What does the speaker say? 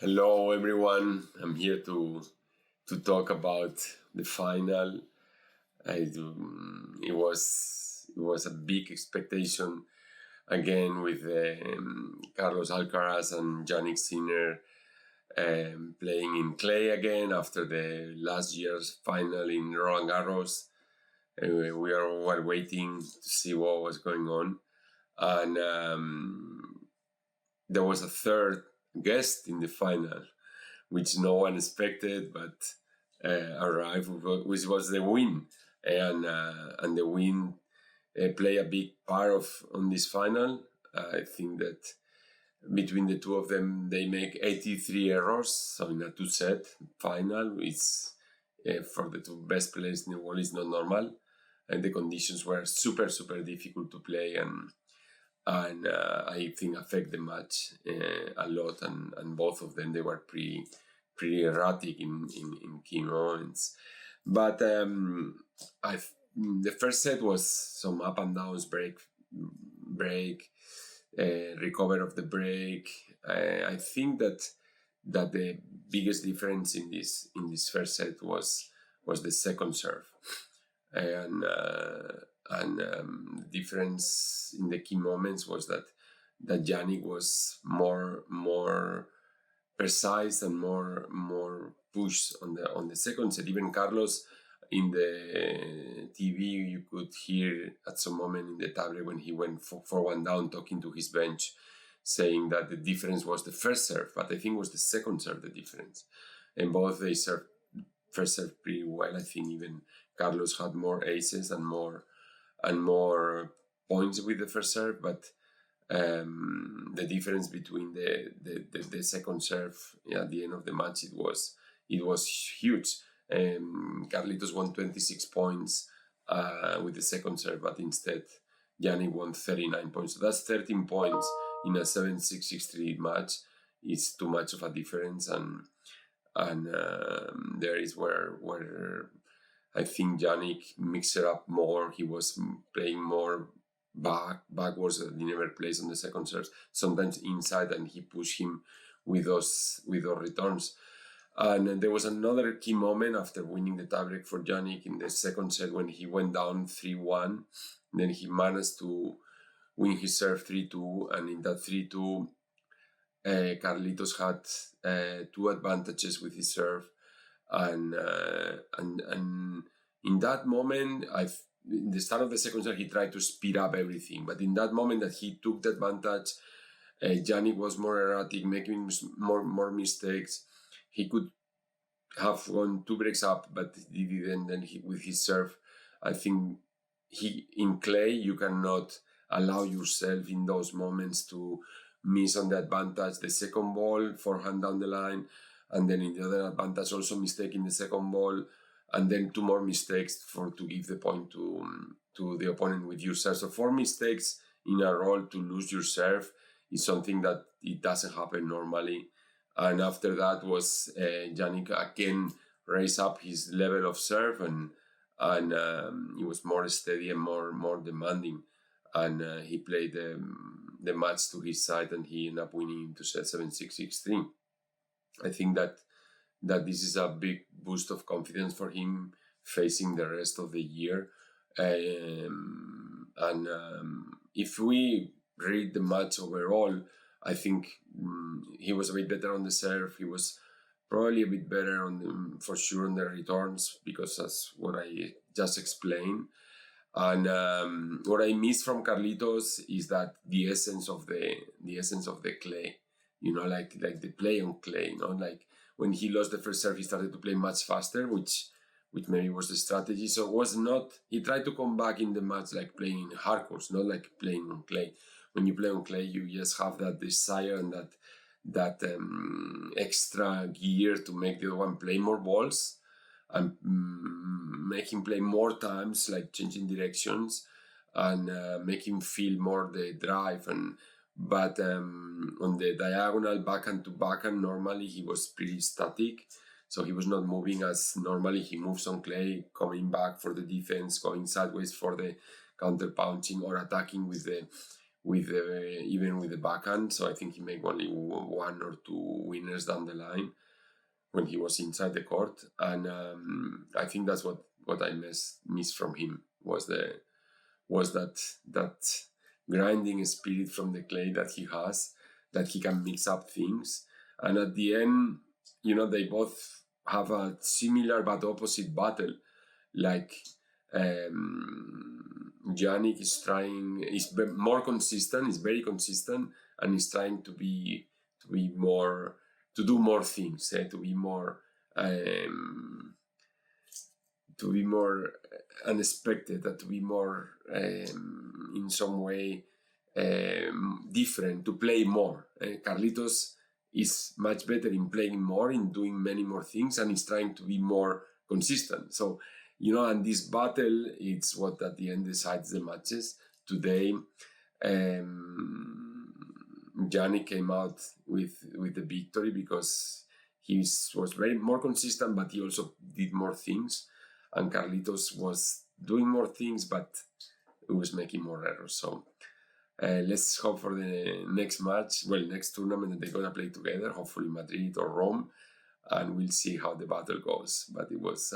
Hello everyone, I'm here to talk about the final. It was a big expectation again with Carlos Alcaraz and Jannik playing in clay again after the last year's final in Roland Garros. We were all waiting to see what was going on, and there was a third guest in the final, which no one expected, but arrived, which was the win, and the win play a big part on this final. I think that between the two of them, they make 83 errors. So in a two-set final, it's for the two best players in the world, is not normal, and the conditions were super difficult to play, and I think affect the match a lot, and both of them, they were pretty erratic in key moments. But the first set was some up and downs, break, recover of the break. I think that the biggest difference in this first set was the second serve, and the difference in the key moments was that Jannik was more precise and more push on the second set. Even Carlos, in the TV, you could hear at some moment in the tablet when he went 4-1 down, talking to his bench, saying that the difference was the first serve, but I think it was the second serve the difference. And both they served first serve pretty well. I think even Carlos had more aces and more points with the first serve, but the difference between the second serve at the end of the match, it was huge. Carlitos won 26 points with the second serve, but instead Jannik won 39 points. So that's 13 points in a 7-6, 6-3 match. It's too much of a difference, and there is where I think Jannik mixed it up more. He was playing more backwards that he never plays on the second serve. Sometimes inside, and he pushed him with those returns. And there was another key moment after winning the tiebreak for Jannik in the second set when he went down 3-1. Then he managed to win his serve 3-2, and in that 3-2, Carlitos had two advantages with his serve, and in that moment, in the start of the second set, he tried to speed up everything. But in that moment that he took the advantage, Jannik was more erratic, making more mistakes. He could have gone 2 breaks up, but he didn't. Then with his serve, I think in clay, you cannot allow yourself in those moments to miss on the advantage. The second ball, forehand down the line, and then in the other advantage, also mistaking the second ball, and then 2 more mistakes to give the point to the opponent with your serve. So 4 mistakes in a row to lose your serve is something that it doesn't happen normally. And after that was Jannik again raised up his level of serve, and he was more steady and more demanding. And he played the match to his side, and he ended up winning into set 7-6, 6-3. I think that this is a big boost of confidence for him facing the rest of the year. If we read the match overall, I think he was a bit better on the serve. He was probably a bit better for sure on the returns, because that's what I just explained. And what I miss from Carlitos is that the essence of the clay, like the play on clay, like when he lost the first serve, he started to play much faster, which maybe was the strategy. So it was not, he tried to come back in the match like playing in hard courts, not like playing on clay. When you play on clay, you just have that desire and that extra gear to make the other one play more balls and make him play more times, like changing directions, and make him feel more the drive. But on the diagonal backhand to backhand, normally he was pretty static, so he was not moving as normally he moves on clay, coming back for the defense, going sideways for the counter punching, or attacking with with even with the backhand. So I think he made only one or two winners down the line when he was inside the court. And I think that's what I miss from him was that grinding spirit from the clay that he has, that he can mix up things. And at the end, they both have a similar but opposite battle. Like Jannik is more consistent, is very consistent, and is trying to do more things, to be more unexpected, to be more in some way different, to play more. Carlitos is much better in playing more, in doing many more things, and is trying to be more consistent. So, and this battle, it's what at the end decides the matches. Today, Jannik came out with the victory because he was very more consistent, but he also did more things. And Carlitos was doing more things, but he was making more errors. So let's hope for the next match, next tournament that they're going to play together, hopefully Madrid or Rome, and we'll see how the battle goes. But it was